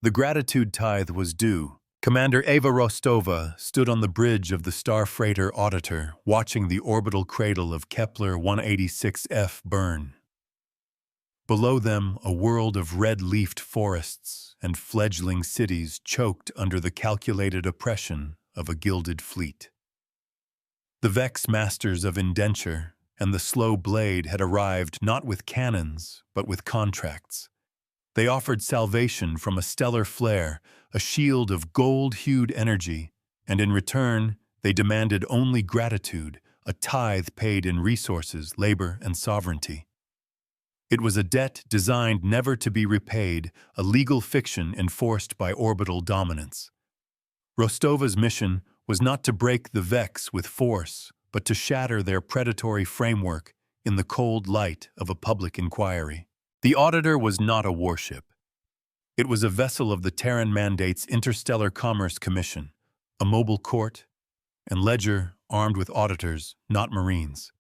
The gratitude tithe was due. Commander Eva Rostova stood on the bridge of the star freighter Auditor, watching the orbital cradle of Kepler 186f burn. Below them, a world of red-leafed forests and fledgling cities choked under the calculated oppression of a gilded fleet. The Vex masters of indenture and the slow blade had arrived not with cannons, but with contracts. They offered salvation from a stellar flare, a shield of gold-hued energy, and in return, they demanded only gratitude, a tithe paid in resources, labor, and sovereignty. It was a debt designed never to be repaid, a legal fiction enforced by orbital dominance. Rostova's mission was not to break the Vex with force, but to shatter their predatory framework in the cold light of a public inquiry. The Auditor was not a warship. It was a vessel of the Terran Mandate's Interstellar Commerce Commission, a mobile court, and ledger armed with auditors, not Marines.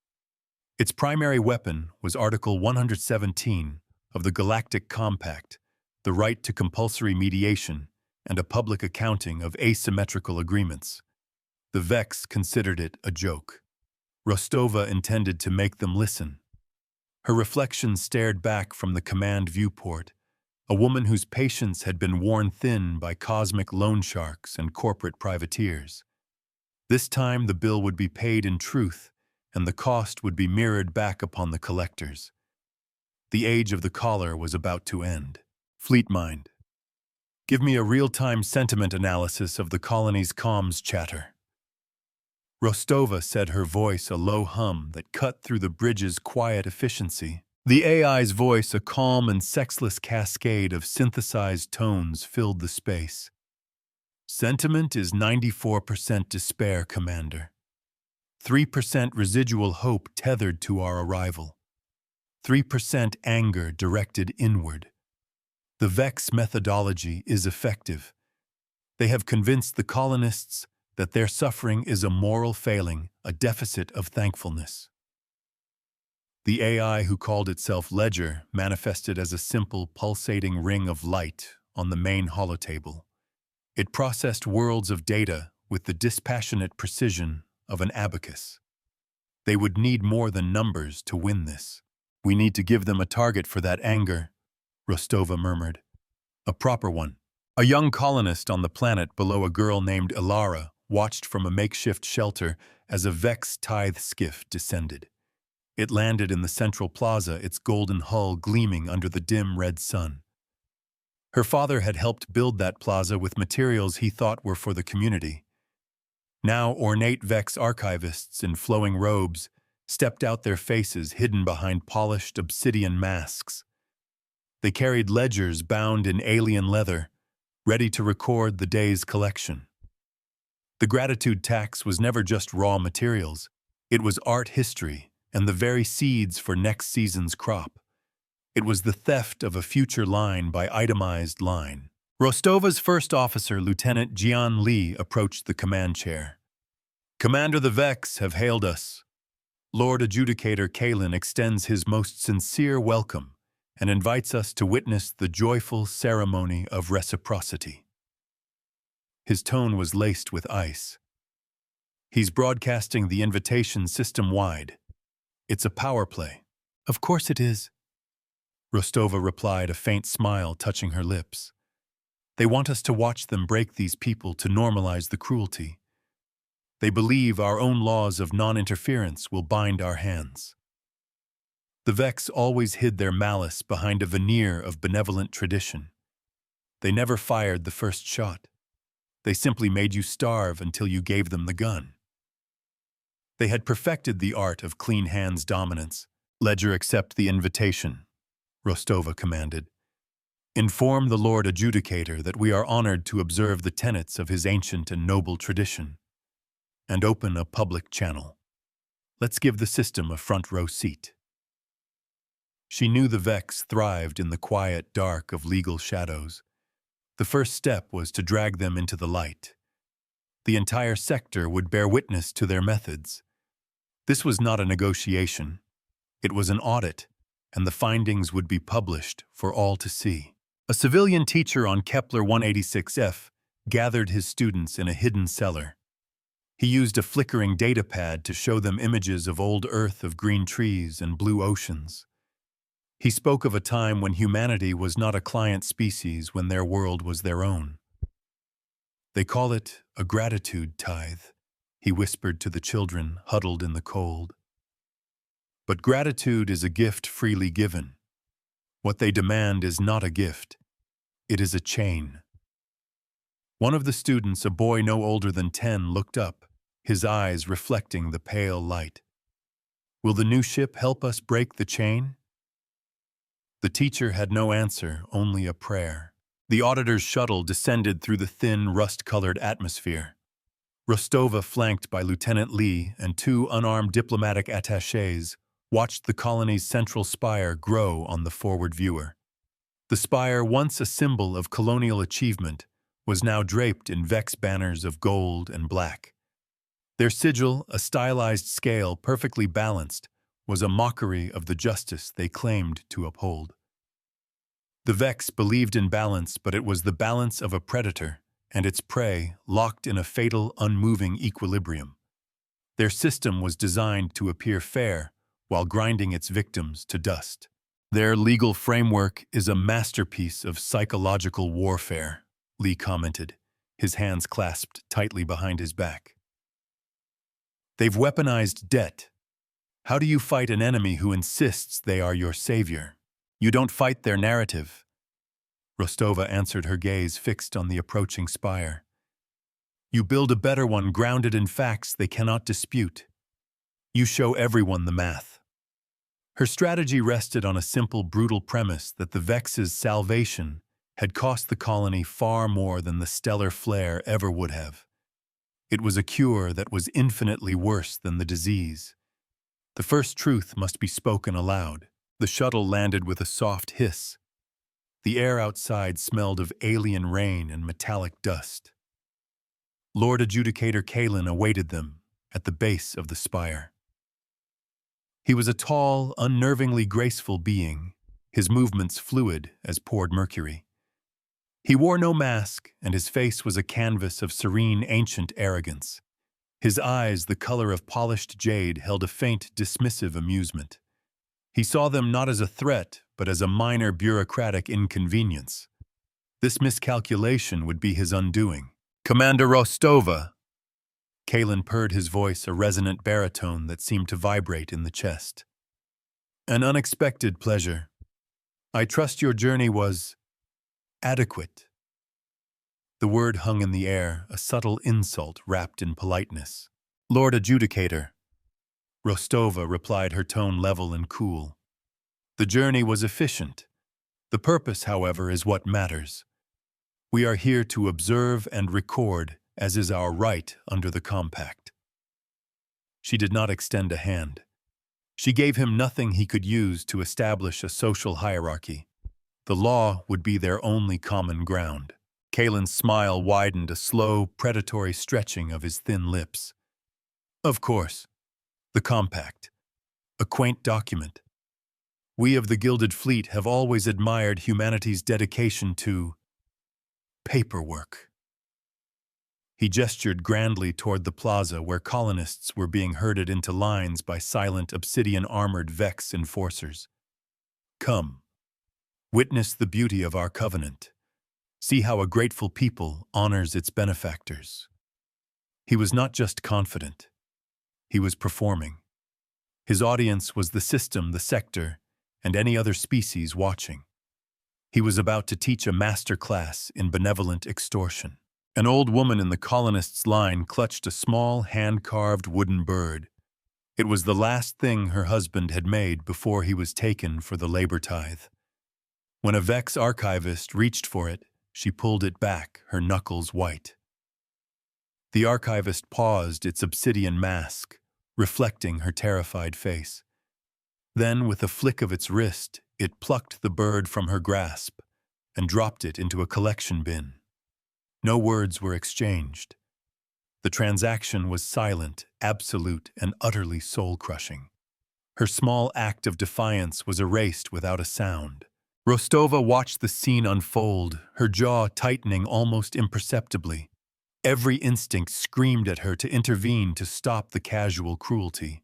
Its primary weapon was Article 117 of the Galactic Compact, the right to compulsory mediation and a public accounting of asymmetrical agreements. The Vex considered it a joke. Rostova intended to make them listen. Her reflection stared back from the command viewport, a woman whose patience had been worn thin by cosmic loan sharks and corporate privateers. This time the bill would be paid in truth, and the cost would be mirrored back upon the collectors. The age of the collar was about to end. Fleet mind. Give me a real-time sentiment analysis of the colony's comms chatter. Rostova said, her voice a low hum that cut through the bridge's quiet efficiency. The AI's voice, a calm and sexless cascade of synthesized tones, filled the space. Sentiment is 94% despair, Commander. 3% residual hope tethered to our arrival. 3% anger directed inward. The Vex methodology is effective. They have convinced the colonists that their suffering is a moral failing, a deficit of thankfulness. The AI, who called itself Ledger, manifested as a simple, pulsating ring of light on the main holotable. It processed worlds of data with the dispassionate precision of an abacus. They would need more than numbers to win this. We need to give them a target for that anger, Rostova murmured. A proper one. A young colonist on the planet below a girl named Ilara watched from a makeshift shelter as a Vex tithe skiff descended. It landed in the central plaza, its golden hull gleaming under the dim red sun. Her father had helped build that plaza with materials he thought were for the community. Now ornate Vex archivists in flowing robes stepped out, their faces hidden behind polished obsidian masks. They carried ledgers bound in alien leather, ready to record the day's collection. The gratitude tax was never just raw materials. It was art history and the very seeds for next season's crop. It was the theft of a future line by itemized line. Rostova's first officer, Lieutenant Jian Li, approached the command chair. Commander, the Vex have hailed us. Lord Adjudicator Kalin extends his most sincere welcome and invites us to witness the joyful ceremony of reciprocity. His tone was laced with ice. He's broadcasting the invitation system-wide. It's a power play. Of course it is. Rostova replied, a faint smile touching her lips. They want us to watch them break these people to normalize the cruelty. They believe our own laws of non-interference will bind our hands. The Vex always hid their malice behind a veneer of benevolent tradition. They never fired the first shot. They simply made you starve until you gave them the gun. They had perfected the art of clean hands dominance. Ledger, accept the invitation, Rostova commanded. Inform the Lord Adjudicator that we are honored to observe the tenets of his ancient and noble tradition, and open a public channel. Let's give the system a front row seat. She knew the Vex thrived in the quiet dark of legal shadows. The first step was to drag them into the light. The entire sector would bear witness to their methods. This was not a negotiation. It was an audit, and the findings would be published for all to see. A civilian teacher on Kepler 186f gathered his students in a hidden cellar. He used a flickering datapad to show them images of old Earth, of green trees and blue oceans. He spoke of a time when humanity was not a client species, when their world was their own. They call it a gratitude tithe, he whispered to the children huddled in the cold. But gratitude is a gift freely given. What they demand is not a gift. It is a chain. One of the students, a boy no older than 10, looked up, his eyes reflecting the pale light. Will the new ship help us break the chain? The teacher had no answer, only a prayer. The auditor's shuttle descended through the thin, rust-colored atmosphere. Rostova, flanked by Lieutenant Lee and 2 unarmed diplomatic attachés, watched the colony's central spire grow on the forward viewer. The spire, once a symbol of colonial achievement, was now draped in Vex banners of gold and black. Their sigil, a stylized scale perfectly balanced, was a mockery of the justice they claimed to uphold. The Vex believed in balance, but it was the balance of a predator and its prey locked in a fatal, unmoving equilibrium. Their system was designed to appear fair while grinding its victims to dust. Their legal framework is a masterpiece of psychological warfare, Lee commented, his hands clasped tightly behind his back. They've weaponized debt. How do you fight an enemy who insists they are your savior? You don't fight their narrative. Rostova answered, her gaze fixed on the approaching spire. You build a better one grounded in facts they cannot dispute. You show everyone the math. Her strategy rested on a simple, brutal premise that the Vex's salvation had cost the colony far more than the stellar flare ever would have. It was a cure that was infinitely worse than the disease. The first truth must be spoken aloud. The shuttle landed with a soft hiss. The air outside smelled of alien rain and metallic dust. Lord Adjudicator Kalin awaited them at the base of the spire. He was a tall, unnervingly graceful being, his movements fluid as poured mercury. He wore no mask, and his face was a canvas of serene, ancient arrogance. His eyes, the color of polished jade, held a faint, dismissive amusement. He saw them not as a threat, but as a minor bureaucratic inconvenience. This miscalculation would be his undoing. Commander Rostova! Kalin purred, his voice a resonant baritone that seemed to vibrate in the chest. An unexpected pleasure. I trust your journey was adequate. The word hung in the air, a subtle insult wrapped in politeness. Lord Adjudicator. Rostova replied, her tone level and cool. The journey was efficient. The purpose, however, is what matters. We are here to observe and record, as is our right under the compact. She did not extend a hand. She gave him nothing he could use to establish a social hierarchy. The law would be their only common ground. Kalin's smile widened, a slow, predatory stretching of his thin lips. Of course. The compact. A quaint document. We of the Gilded Fleet have always admired humanity's dedication to paperwork. He gestured grandly toward the plaza where colonists were being herded into lines by silent, obsidian-armored Vex enforcers. Come, witness the beauty of our covenant. See how a grateful people honors its benefactors. He was not just confident. He was performing. His audience was the system, the sector, and any other species watching. He was about to teach a master class in benevolent extortion. An old woman in the colonists' line clutched a small, hand-carved wooden bird. It was the last thing her husband had made before he was taken for the labor tithe. When a Vex archivist reached for it, she pulled it back, her knuckles white. The archivist paused, its obsidian mask, reflecting her terrified face. Then, with a flick of its wrist, it plucked the bird from her grasp and dropped it into a collection bin. No words were exchanged. The transaction was silent, absolute, and utterly soul-crushing. Her small act of defiance was erased without a sound. Rostova watched the scene unfold, her jaw tightening almost imperceptibly. Every instinct screamed at her to intervene to stop the casual cruelty.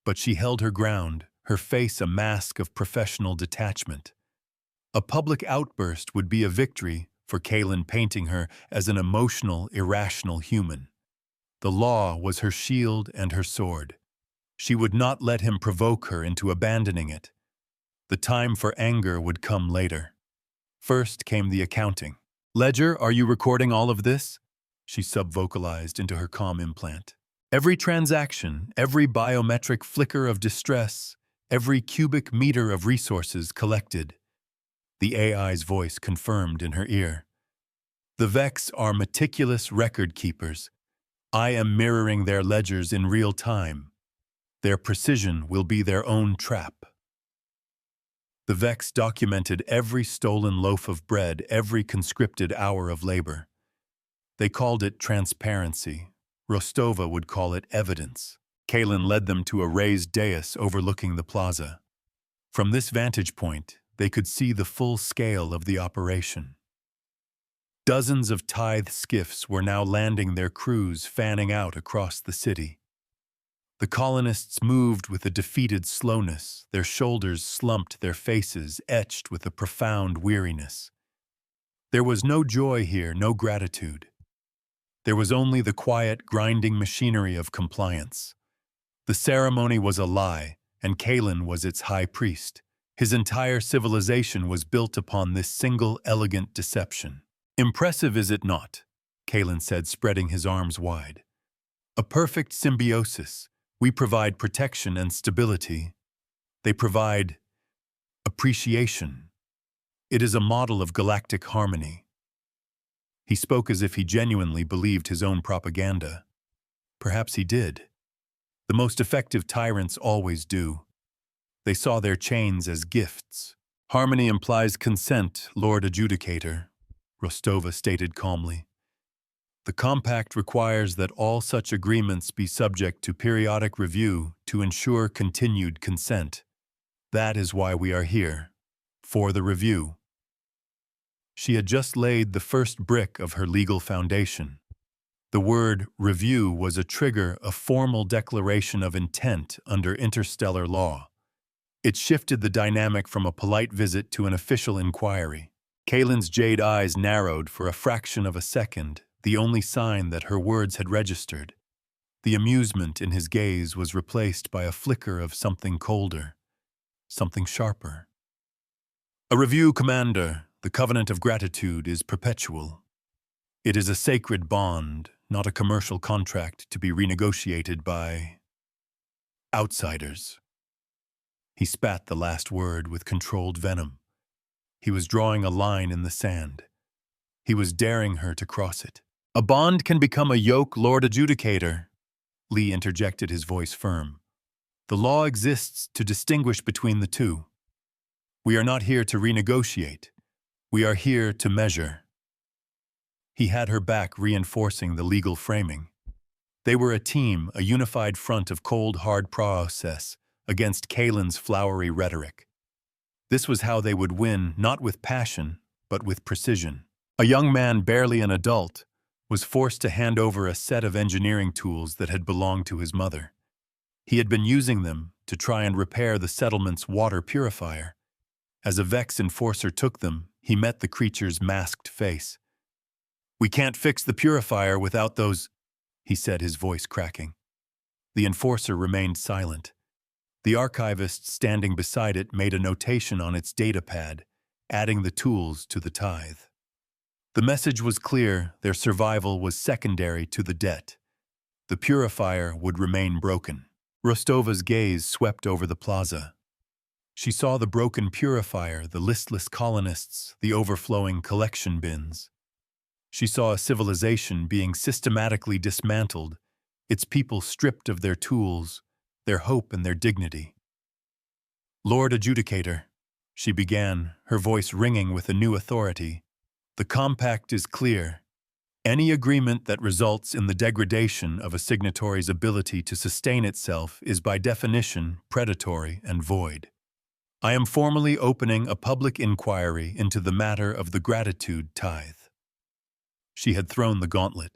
But she held her ground, her face a mask of professional detachment. A public outburst would be a victory for Kaelin, painting her as an emotional, irrational human. The law was her shield and her sword. She would not let him provoke her into abandoning it. The time for anger would come later. First came the accounting. "Ledger, are you recording all of this?" She subvocalized into her comm implant. Every transaction, every biometric flicker of distress, every cubic meter of resources collected. The AI's voice confirmed in her ear. The Vex are meticulous record keepers. I am mirroring their ledgers in real time. Their precision will be their own trap. The Vex documented every stolen loaf of bread, every conscripted hour of labor. They called it transparency. Rostova would call it evidence. Kaelin led them to a raised dais overlooking the plaza. From this vantage point, they could see the full scale of the operation. Dozens of tithe skiffs were now landing their crews, fanning out across the city. The colonists moved with a defeated slowness, their shoulders slumped, their faces etched with a profound weariness. There was no joy here, no gratitude. There was only the quiet, grinding machinery of compliance. The ceremony was a lie, and Kaelin was its high priest. His entire civilization was built upon this single, elegant deception. "Impressive, is it not?" Kaelin said, spreading his arms wide. "A perfect symbiosis. We provide protection and stability. They provide appreciation. It is a model of galactic harmony." He spoke as if he genuinely believed his own propaganda. Perhaps he did. The most effective tyrants always do. They saw their chains as gifts. "Harmony implies consent, Lord Adjudicator," Rostova stated calmly. "The compact requires that all such agreements be subject to periodic review to ensure continued consent. That is why we are here, for the review." She had just laid the first brick of her legal foundation. The word review was a trigger, a formal declaration of intent under interstellar law. It shifted the dynamic from a polite visit to an official inquiry. Kaelin's jade eyes narrowed for a fraction of a second, the only sign that her words had registered. The amusement in his gaze was replaced by a flicker of something colder, something sharper. "A review, Commander. The covenant of gratitude is perpetual. It is a sacred bond, not a commercial contract to be renegotiated by outsiders." He spat the last word with controlled venom. He was drawing a line in the sand. He was daring her to cross it. "A bond can become a yoke, Lord Adjudicator," Lee interjected, his voice firm. "The law exists to distinguish between the two. We are not here to renegotiate. We are here to measure." He had her back, reinforcing the legal framing. They were a team, a unified front of cold, hard process against Kaelin's flowery rhetoric. This was how they would win, not with passion, but with precision. A young man, barely an adult, was forced to hand over a set of engineering tools that had belonged to his mother. He had been using them to try and repair the settlement's water purifier. As a Vex enforcer took them, he met the creature's masked face. "We can't fix the purifier without those," he said, his voice cracking. The enforcer remained silent. The archivist standing beside it made a notation on its datapad, adding the tools to the tithe. The message was clear: their survival was secondary to the debt. The purifier would remain broken. Rostova's gaze swept over the plaza. She saw the broken purifier, the listless colonists, the overflowing collection bins. She saw a civilization being systematically dismantled, its people stripped of their tools, their hope and their dignity. "Lord Adjudicator," she began, her voice ringing with a new authority, "the compact is clear. Any agreement that results in the degradation of a signatory's ability to sustain itself is by definition predatory and void. I am formally opening a public inquiry into the matter of the gratitude tithe. She had thrown the gauntlet.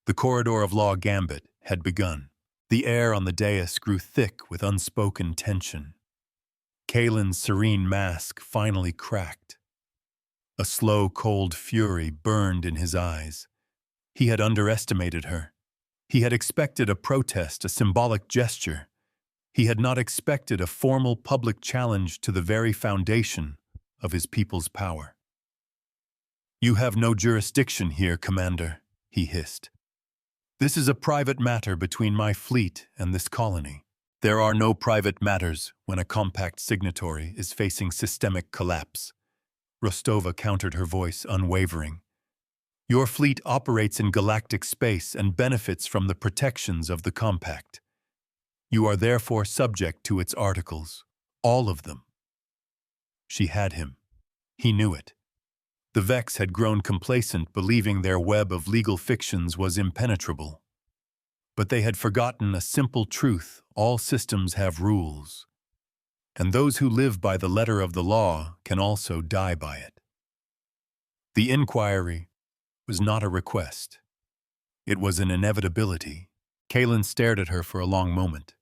The corridor of law gambit had begun. The air on the dais grew thick with unspoken tension. Kalen's serene mask finally cracked. A slow, cold fury burned in his eyes. He had underestimated her. He had expected a protest, a symbolic gesture. He had not expected a formal public challenge to the very foundation of his people's power. "You have no jurisdiction here, Commander," he hissed. "This is a private matter between my fleet and this colony." "There are no private matters when a compact signatory is facing systemic collapse." Rostova countered, her voice unwavering. "Your fleet operates in galactic space and benefits from the protections of the compact. You are therefore subject to its articles, all of them." She had him. He knew it. The Vex had grown complacent, believing their web of legal fictions was impenetrable. But they had forgotten a simple truth: all systems have rules. And those who live by the letter of the law can also die by it. The inquiry was not a request. It was an inevitability. Kalen stared at her for a long moment,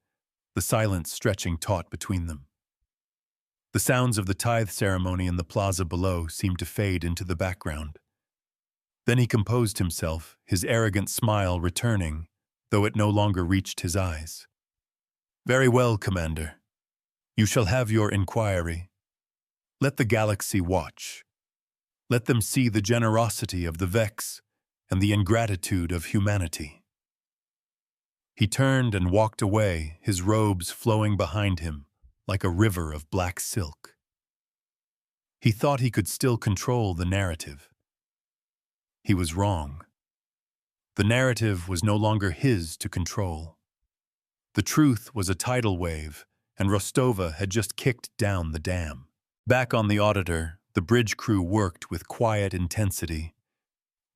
the silence stretching taut between them. The sounds of the tithe ceremony in the plaza below seemed to fade into the background. Then he composed himself, his arrogant smile returning, though it no longer reached his eyes. "Very well, Commander. You shall have your inquiry. Let the galaxy watch. Let them see the generosity of the Vex and the ingratitude of humanity." He turned and walked away, his robes flowing behind him like a river of black silk. He thought he could still control the narrative. He was wrong. The narrative was no longer his to control. The truth was a tidal wave, and Rostova had just kicked down the dam. Back on the Auditor, the bridge crew worked with quiet intensity.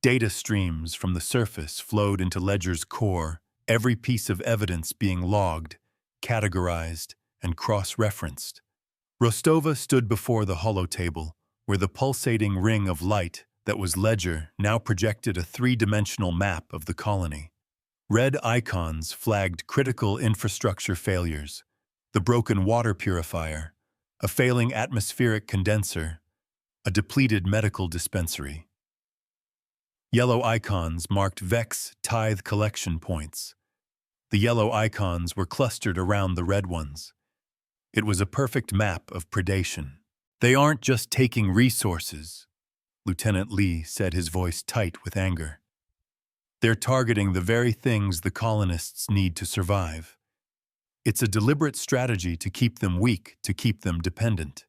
Data streams from the surface flowed into Ledger's core, every piece of evidence being logged, categorized, and cross-referenced. Rostova stood before the holotable, where the pulsating ring of light that was Ledger now projected a three-dimensional map of the colony. Red icons flagged critical infrastructure failures: the broken water purifier, a failing atmospheric condenser, a depleted medical dispensary. Yellow icons marked Vex tithe collection points. The yellow icons were clustered around the red ones. It was a perfect map of predation. "They aren't just taking resources," Lieutenant Lee said, his voice tight with anger. "They're targeting the very things the colonists need to survive. It's a deliberate strategy to keep them weak, to keep them dependent."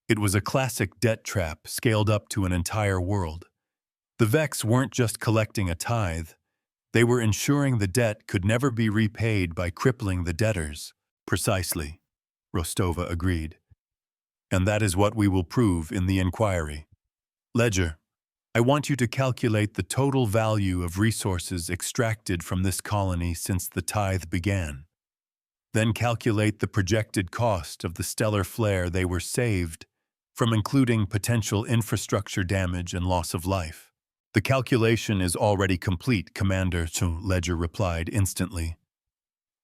It was a classic debt trap scaled up to an entire world. The Vex weren't just collecting a tithe. They were ensuring the debt could never be repaid by crippling the debtors. "Precisely," Rostova agreed. "And that is what we will prove in the inquiry. Ledger, I want you to calculate the total value of resources extracted from this colony since the tithe began. Then calculate the projected cost of the stellar flare they were saved from, including potential infrastructure damage and loss of life." "The calculation is already complete, Commander," Ledger replied instantly.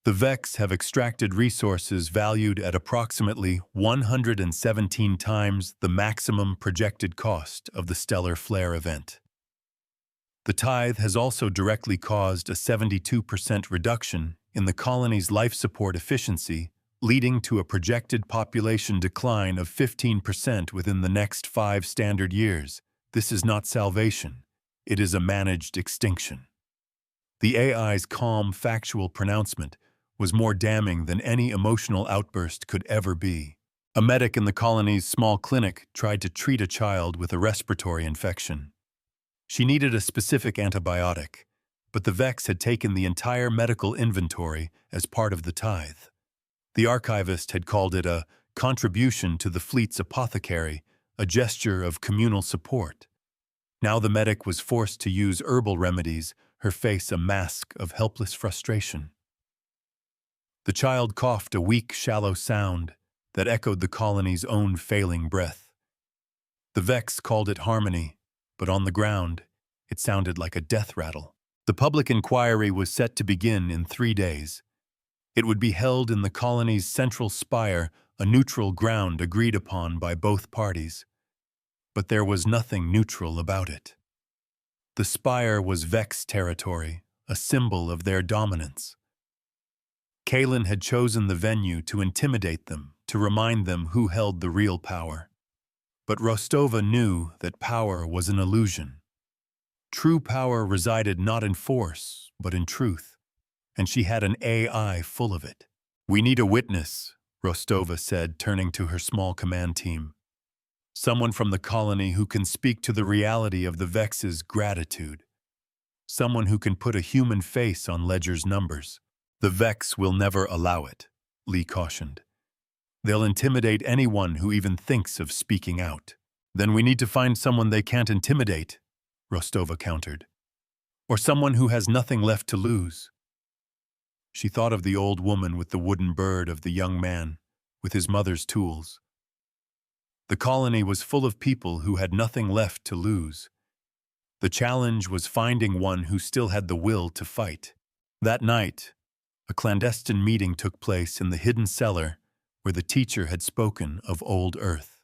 "The Vex have extracted resources valued at approximately 117 times the maximum projected cost of the stellar flare event. The tithe has also directly caused a 72% reduction in the colony's life support efficiency, leading to a projected population decline of 15% within the next 5 standard years. This is not salvation. It is a managed extinction." The AI's calm, factual pronouncement was more damning than any emotional outburst could ever be. A medic in the colony's small clinic tried to treat a child with a respiratory infection. She needed a specific antibiotic, but the Vex had taken the entire medical inventory as part of the tithe. The archivist had called it a contribution to the fleet's apothecary, a gesture of communal support. Now the medic was forced to use herbal remedies, her face a mask of helpless frustration. The child coughed a weak, shallow sound, that echoed the colony's own failing breath. The Vex called it harmony, but on the ground, it sounded like a death rattle. The public inquiry was set to begin in 3 days. It would be held in the colony's central spire, a neutral ground agreed upon by both parties. But there was nothing neutral about it. The spire was Vex territory, a symbol of their dominance. Kalen had chosen the venue to intimidate them, to remind them who held the real power. But Rostova knew that power was an illusion. True power resided not in force, but in truth, and she had an AI full of it. "We need a witness," Rostova said, turning to her small command team. "Someone from the colony who can speak to the reality of the Vex's gratitude. Someone who can put a human face on Ledger's numbers." "The Vex will never allow it," Lee cautioned. "They'll intimidate anyone who even thinks of speaking out." "Then we need to find someone they can't intimidate," Rostova countered. "Or someone who has nothing left to lose." She thought of the old woman with the wooden bird, of the young man with his mother's tools. The colony was full of people who had nothing left to lose. The challenge was finding one who still had the will to fight. That night, a clandestine meeting took place in the hidden cellar where the teacher had spoken of old Earth.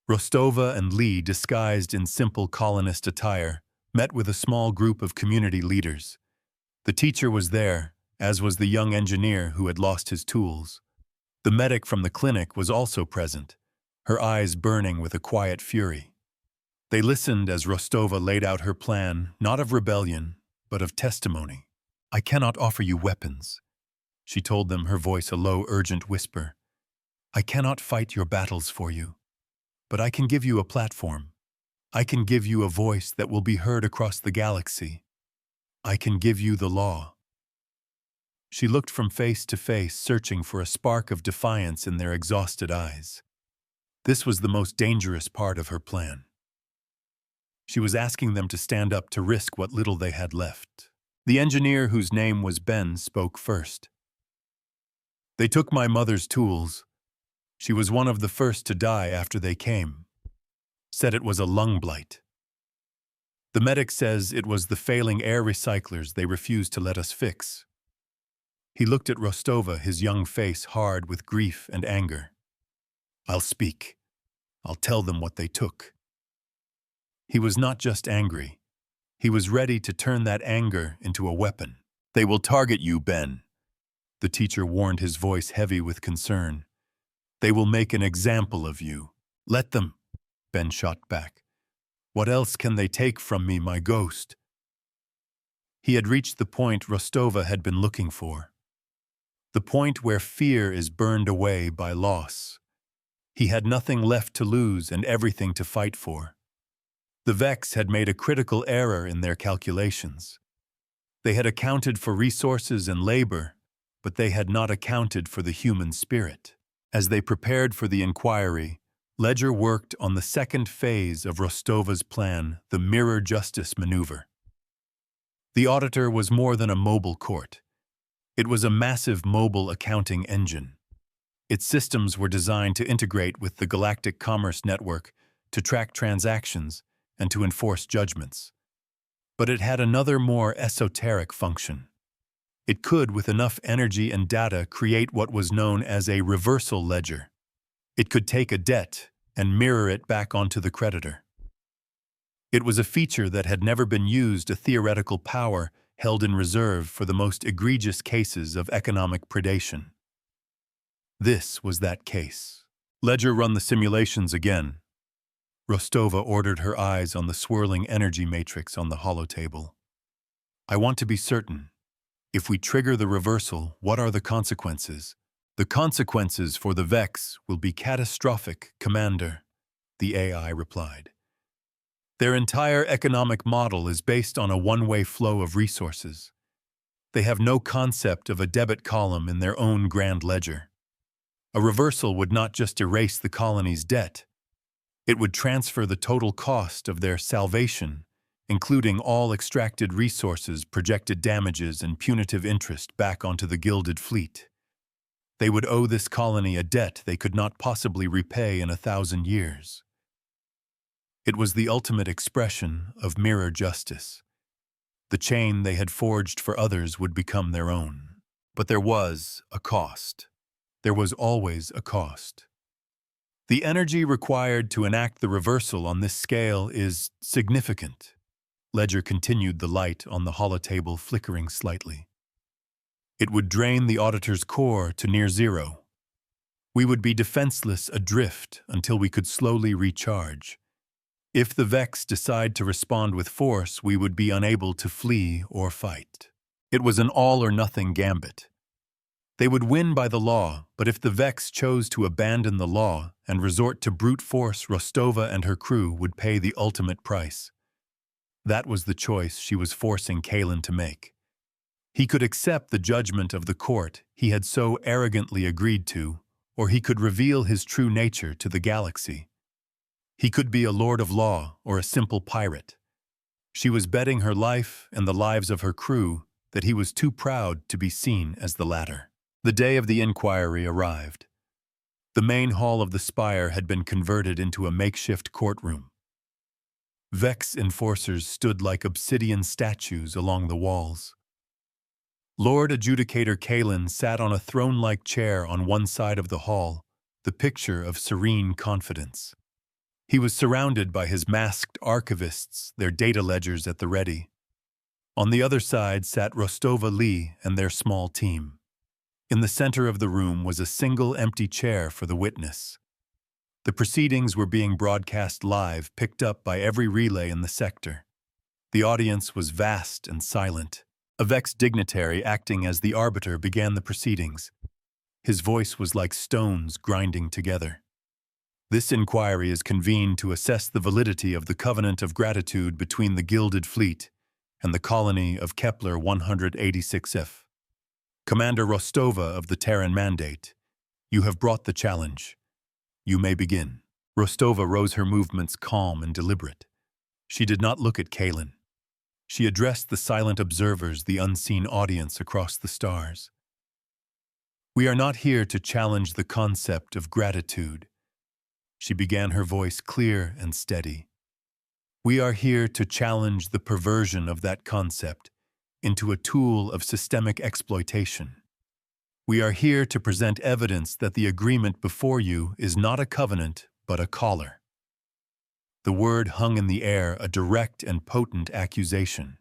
Rostova and Lee, disguised in simple colonist attire, met with a small group of community leaders. The teacher was there, as was the young engineer who had lost his tools. The medic from the clinic was also present, her eyes burning with a quiet fury. They listened as Rostova laid out her plan, not of rebellion, but of testimony. "I cannot offer you weapons," she told them, her voice a low, urgent whisper. "I cannot fight your battles for you, but I can give you a platform. I can give you a voice that will be heard across the galaxy. I can give you the law." She looked from face to face, searching for a spark of defiance in their exhausted eyes. This was the most dangerous part of her plan. She was asking them to stand up, to risk what little they had left. The engineer, whose name was Ben, spoke first. "They took my mother's tools. She was one of the first to die after they came. Said it was a lung blight. The medic says it was the failing air recyclers they refused to let us fix." He looked at Rostova, his young face hard with grief and anger. "I'll speak. I'll tell them what they took." He was not just angry. He was ready to turn that anger into a weapon. "They will target you, Ben," the teacher warned, his voice heavy with concern. "They will make an example of you." "Let them," Ben shot back. "What else can they take from me, my ghost?" He had reached the point Rostova had been looking for. The point where fear is burned away by loss. He had nothing left to lose and everything to fight for. The Vex had made a critical error in their calculations. They had accounted for resources and labor, but they had not accounted for the human spirit. As they prepared for the inquiry, Ledger worked on the second phase of Rostova's plan, the mirror justice maneuver. The auditor was more than a mobile court. It was a massive mobile accounting engine. Its systems were designed to integrate with the Galactic commerce network, to track transactions, and to enforce judgments. But it had another, more esoteric function. It could, with enough energy and data, create what was known as a reversal ledger. It could take a debt and mirror it back onto the creditor. It was a feature that had never been used, a theoretical power held in reserve for the most egregious cases of economic predation. This was that case. "Ledger, run the simulations again." Rostova ordered, her eyes on the swirling energy matrix on the holotable. "I want to be certain. If we trigger the reversal, what are the consequences?" "The consequences for the Vex will be catastrophic, Commander," the AI replied. "Their entire economic model is based on a one-way flow of resources. They have no concept of a debit column in their own grand ledger. A reversal would not just erase the colony's debt. It would transfer the total cost of their salvation, including all extracted resources, projected damages, and punitive interest, back onto the Gilded Fleet. They would owe this colony a debt they could not possibly repay in 1,000 years. It was the ultimate expression of mirror justice. The chain they had forged for others would become their own. But there was a cost. There was always a cost. The energy required to enact the reversal on this scale is significant. Ledger continued, the light on the holotable flickering slightly. It would drain the auditor's core to near zero. We would be defenseless adrift until we could slowly recharge. If the Vex decide to respond with force, we would be unable to flee or fight. It was an all-or-nothing gambit. They would win by the law, but if the Vex chose to abandon the law and resort to brute force, Rostova and her crew would pay the ultimate price. That was the choice she was forcing Kalen to make. He could accept the judgment of the court he had so arrogantly agreed to, or he could reveal his true nature to the galaxy. He could be a lord of law or a simple pirate. She was betting her life and the lives of her crew that he was too proud to be seen as the latter. The day of the inquiry arrived. The main hall of the spire had been converted into a makeshift courtroom. Vex enforcers stood like obsidian statues along the walls. Lord Adjudicator Kalen sat on a throne-like chair on one side of the hall, the picture of serene confidence. He was surrounded by his masked archivists, their data ledgers at the ready. On the other side sat Rostova Lee and their small team. In the center of the room was a single empty chair for the witness. The proceedings were being broadcast live, picked up by every relay in the sector. The audience was vast and silent. A Vex dignitary acting as the arbiter began the proceedings. His voice was like stones grinding together. This inquiry is convened to assess the validity of the covenant of gratitude between the Gilded Fleet and the colony of Kepler 186F. Commander Rostova of the Terran Mandate, you have brought the challenge. You may begin. Rostova rose, her movements calm and deliberate. She did not look at Kalen. She addressed the silent observers, the unseen audience across the stars. We are not here to challenge the concept of gratitude. She began, her voice clear and steady. We are here to challenge the perversion of that concept into a tool of systemic exploitation. We are here to present evidence that the agreement before you is not a covenant, but a collar. The word hung in the air, a direct and potent accusation.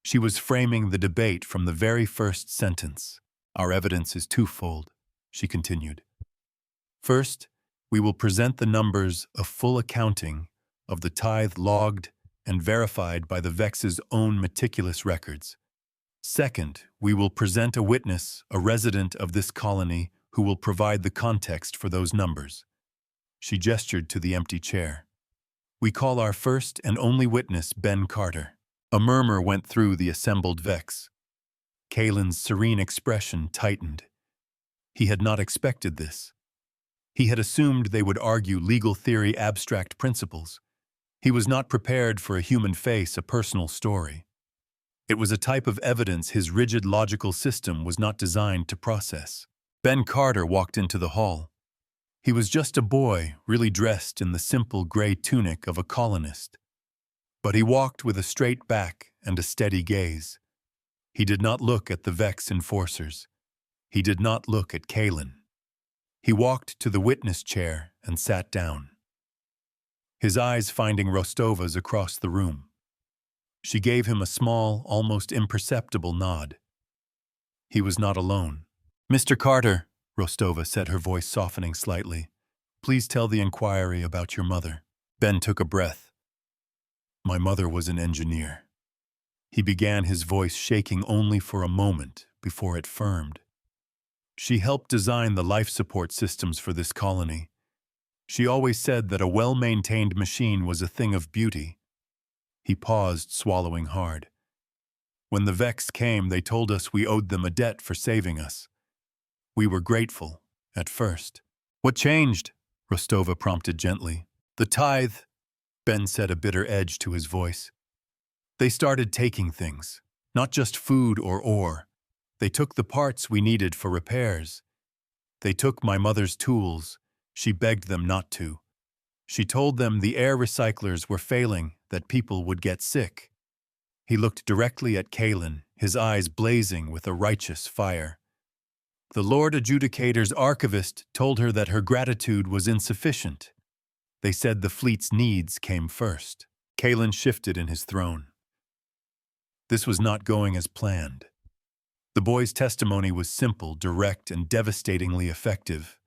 She was framing the debate from the very first sentence. Our evidence is twofold, she continued. First, we will present the numbers, a full accounting of the tithe logged and verified by the Vex's own meticulous records. Second, we will present a witness, a resident of this colony, who will provide the context for those numbers. She gestured to the empty chair. We call our first and only witness Ben Carter. A murmur went through the assembled Vex. Kalen's serene expression tightened. He had not expected this. He had assumed they would argue legal theory abstract principles. He was not prepared for a human face, a personal story. It was a type of evidence his rigid logical system was not designed to process. Ben Carter walked into the hall. He was just a boy, really dressed in the simple gray tunic of a colonist. But he walked with a straight back and a steady gaze. He did not look at the Vex enforcers. He did not look at Kalen. He walked to the witness chair and sat down. His eyes finding Rostova's across the room. She gave him a small, almost imperceptible nod. He was not alone. Mr. Carter, Rostova said, her voice softening slightly, please tell the inquiry about your mother. Ben took a breath. My mother was an engineer. He began, his voice shaking only for a moment before it firmed. She helped design the life support systems for this colony. She always said that a well-maintained machine was a thing of beauty. He paused, swallowing hard. When the Vex came, they told us we owed them a debt for saving us. We were grateful, at first. What changed? Rostova prompted gently. The tithe, Ben said, a bitter edge to his voice. They started taking things, not just food or ore. They took the parts we needed for repairs. They took my mother's tools. She begged them not to. She told them the air recyclers were failing, that people would get sick. He looked directly at Kaelin, his eyes blazing with a righteous fire. The Lord Adjudicator's archivist told her that her gratitude was insufficient. They said the fleet's needs came first. Kaelin shifted in his throne. This was not going as planned. The boy's testimony was simple, direct, and devastatingly effective.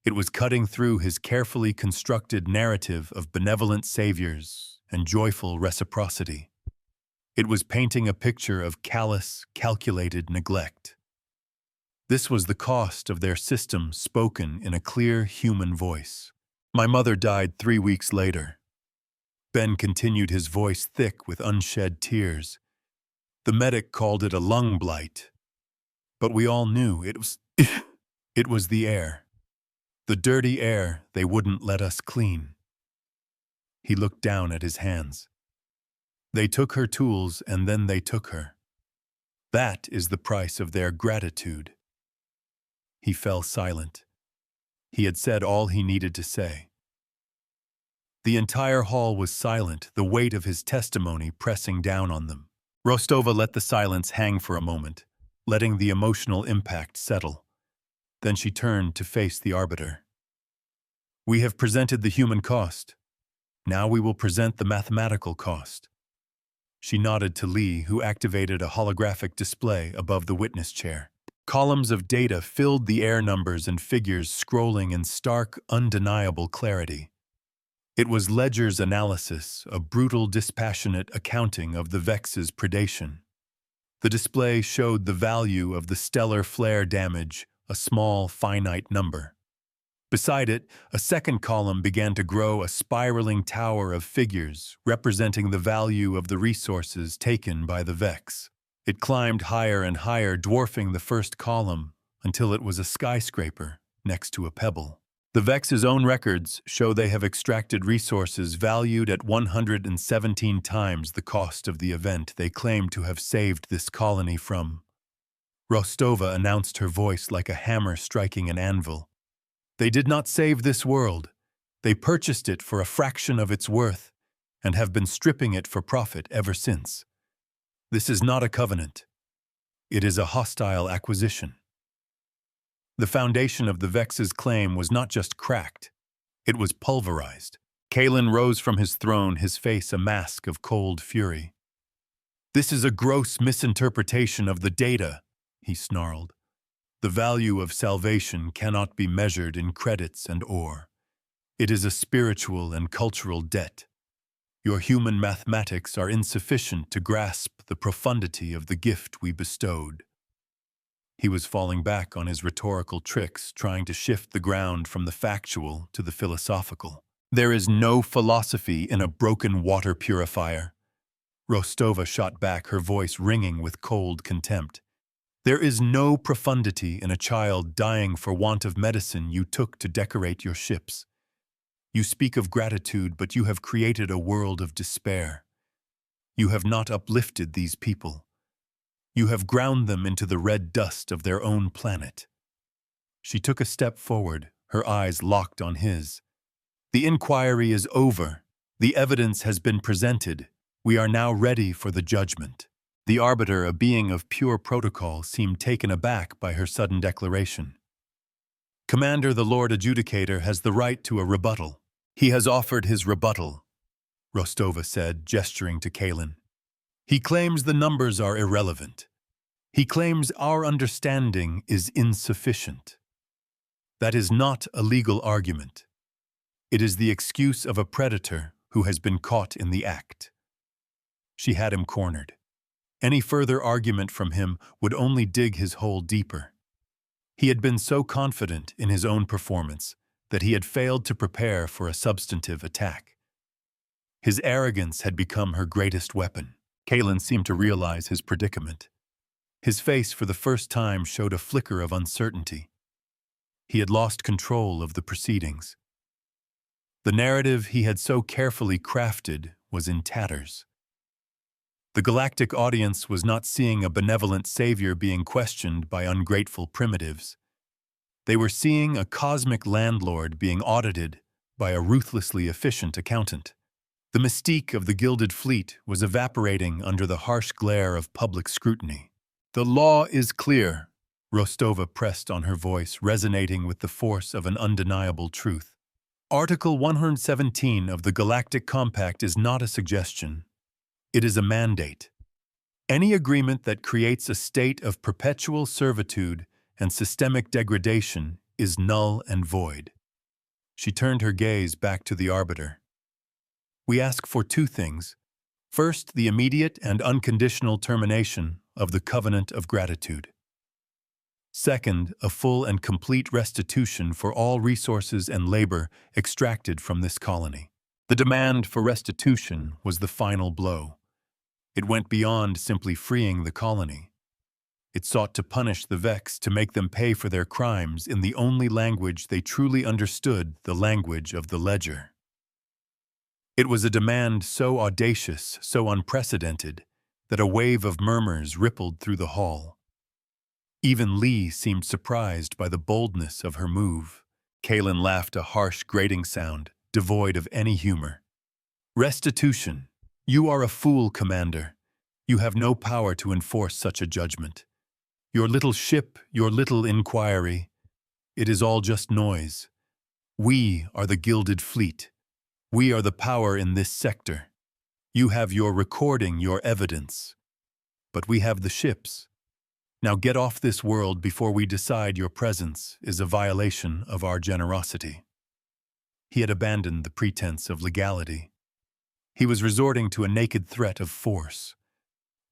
It was cutting through his carefully constructed narrative of benevolent saviors and joyful reciprocity. It was painting a picture of callous, calculated neglect. This was the cost of their system spoken in a clear human voice. My mother died 3 weeks later. Ben continued, his voice thick with unshed tears. The medic called it a lung blight. But we all knew it was the air. The dirty air they wouldn't let us clean. He looked down at his hands. They took her tools and then they took her. That is the price of their gratitude. He fell silent. He had said all he needed to say. The entire hall was silent, the weight of his testimony pressing down on them. Rostova let the silence hang for a moment, letting the emotional impact settle. Then she turned to face the arbiter. We have presented the human cost. Now we will present the mathematical cost. She nodded to Lee, who activated a holographic display above the witness chair. Columns of data filled the air, numbers and figures scrolling in stark, undeniable clarity. It was Ledger's analysis, a brutal, dispassionate accounting of the Vex's predation. The display showed the value of the stellar flare damage, a small, finite number. Beside it, a second column began to grow, a spiraling tower of figures representing the value of the resources taken by the Vex. It climbed higher and higher, dwarfing the first column until it was a skyscraper next to a pebble. The Vex's own records show they have extracted resources valued at 117 times the cost of the event they claim to have saved this colony from. Rostova announced, her voice like a hammer striking an anvil. They did not save this world. They purchased it for a fraction of its worth and have been stripping it for profit ever since. This is not a covenant. It is a hostile acquisition. The foundation of the Vex's claim was not just cracked, it was pulverized. Kaelin rose from his throne, his face a mask of cold fury. This is a gross misinterpretation of the data, he snarled. The value of salvation cannot be measured in credits and ore. It is a spiritual and cultural debt. Your human mathematics are insufficient to grasp the profundity of the gift we bestowed. He was falling back on his rhetorical tricks, trying to shift the ground from the factual to the philosophical. There is no philosophy in a broken water purifier. Rostova shot back, her voice ringing with cold contempt. There is no profundity in a child dying for want of medicine you took to decorate your ships. You speak of gratitude, but you have created a world of despair. You have not uplifted these people. You have ground them into the red dust of their own planet. She took a step forward, her eyes locked on his. The inquiry is over. The evidence has been presented. We are now ready for the judgment. The arbiter, a being of pure protocol, seemed taken aback by her sudden declaration. Commander, the Lord Adjudicator has the right to a rebuttal. He has offered his rebuttal, Rostova said, gesturing to Kaelin. He claims the numbers are irrelevant. He claims our understanding is insufficient. That is not a legal argument. It is the excuse of a predator who has been caught in the act. She had him cornered. Any further argument from him would only dig his hole deeper. He had been so confident in his own performance that he had failed to prepare for a substantive attack. His arrogance had become her greatest weapon. Kaelin seemed to realize his predicament. His face for the first time showed a flicker of uncertainty. He had lost control of the proceedings. The narrative he had so carefully crafted was in tatters. The Galactic audience was not seeing a benevolent savior being questioned by ungrateful primitives. They were seeing a cosmic landlord being audited by a ruthlessly efficient accountant. The mystique of the Gilded Fleet was evaporating under the harsh glare of public scrutiny. "The law is clear," Rostova pressed on her voice, resonating with the force of an undeniable truth. "Article 117 of the Galactic Compact is not a suggestion. It is a mandate. Any agreement that creates a state of perpetual servitude and systemic degradation is null and void." She turned her gaze back to the Arbiter. "We ask for two things. First, the immediate and unconditional termination of the Covenant of Gratitude. Second, a full and complete restitution for all resources and labor extracted from this colony." The demand for restitution was the final blow. It went beyond simply freeing the colony. It sought to punish the Vex, to make them pay for their crimes in the only language they truly understood, the language of the Ledger. It was a demand so audacious, so unprecedented, that a wave of murmurs rippled through the hall. Even Lee seemed surprised by the boldness of her move. Kalen laughed a harsh, grating sound, devoid of any humor. "Restitution. You are a fool, Commander. You have no power to enforce such a judgment. Your little ship, your little inquiry, it is all just noise. We are the Gilded Fleet. We are the power in this sector. You have your recording, your evidence. But we have the ships. Now get off this world before we decide your presence is a violation of our generosity." He had abandoned the pretense of legality. He was resorting to a naked threat of force.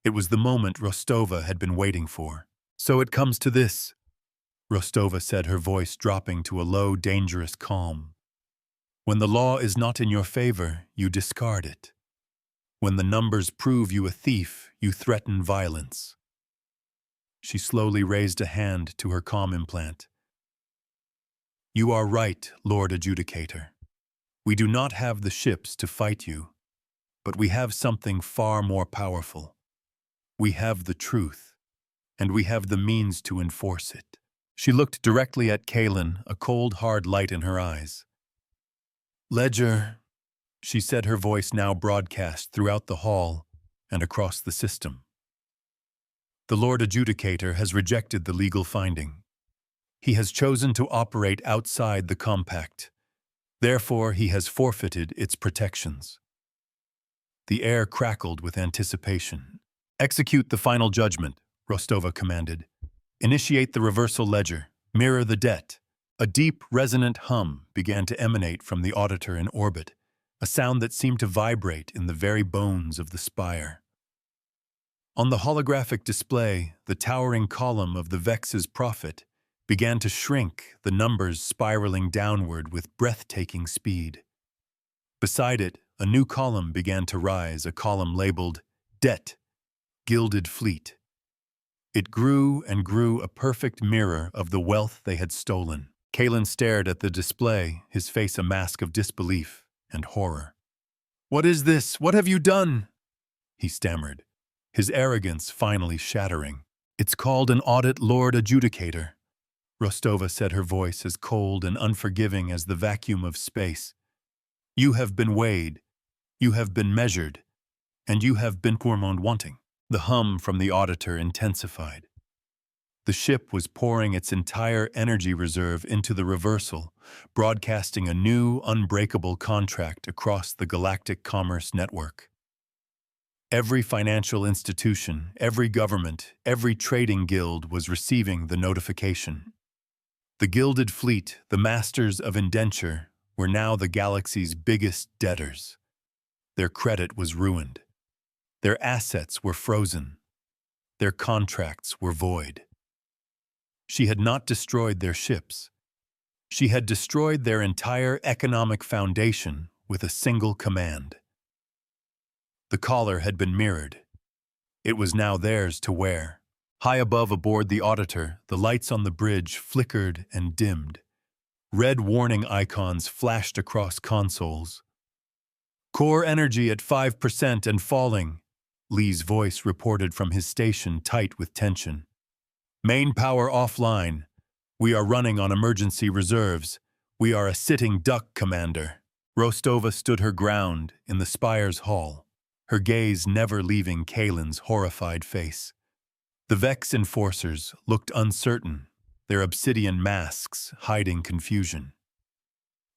It was the moment Rostova had been waiting for. "So it comes to this," Rostova said, her voice dropping to a low, dangerous calm. "When the law is not in your favor, you discard it. When the numbers prove you a thief, you threaten violence." She slowly raised a hand to her comm implant. "You are right, Lord Adjudicator. We do not have the ships to fight you, but we have something far more powerful. We have the truth, and we have the means to enforce it." She looked directly at Kalen, a cold, hard light in her eyes. "Ledger," she said, her voice now broadcast throughout the hall and across the system. "The Lord Adjudicator has rejected the legal finding. He has chosen to operate outside the compact. Therefore, he has forfeited its protections." The air crackled with anticipation. "Execute the final judgment," Rostova commanded. "Initiate the reversal ledger. Mirror the debt." A deep, resonant hum began to emanate from the auditor in orbit, a sound that seemed to vibrate in the very bones of the spire. On the holographic display, the towering column of the Vex's profit began to shrink, the numbers spiraling downward with breathtaking speed. Beside it, a new column began to rise, a column labeled Debt, Gilded Fleet. It grew and grew, a perfect mirror of the wealth they had stolen. Kalen stared at the display, his face a mask of disbelief and horror. "What is this? What have you done?" he stammered, his arrogance finally shattering. "It's called an audit, Lord Adjudicator," Rostova said, her voice as cold and unforgiving as the vacuum of space. "You have been weighed, you have been measured, and you have been hormone wanting." The hum from the auditor intensified. The ship was pouring its entire energy reserve into the reversal, broadcasting a new, unbreakable contract across the galactic commerce network. Every financial institution, every government, every trading guild was receiving the notification. The Gilded Fleet, the masters of indenture, were now the galaxy's biggest debtors. Their credit was ruined. Their assets were frozen. Their contracts were void. She had not destroyed their ships. She had destroyed their entire economic foundation with a single command. The collar had been mirrored. It was now theirs to wear. High above aboard the auditor, the lights on the bridge flickered and dimmed. Red warning icons flashed across consoles. "Core energy at 5% and falling," Lee's voice reported from his station, tight with tension. "Main power offline. We are running on emergency reserves. We are a sitting duck, Commander. Rostova stood her ground in the spire's hall, her gaze never leaving Kalen's horrified face. The Vex enforcers looked uncertain, their obsidian masks hiding confusion.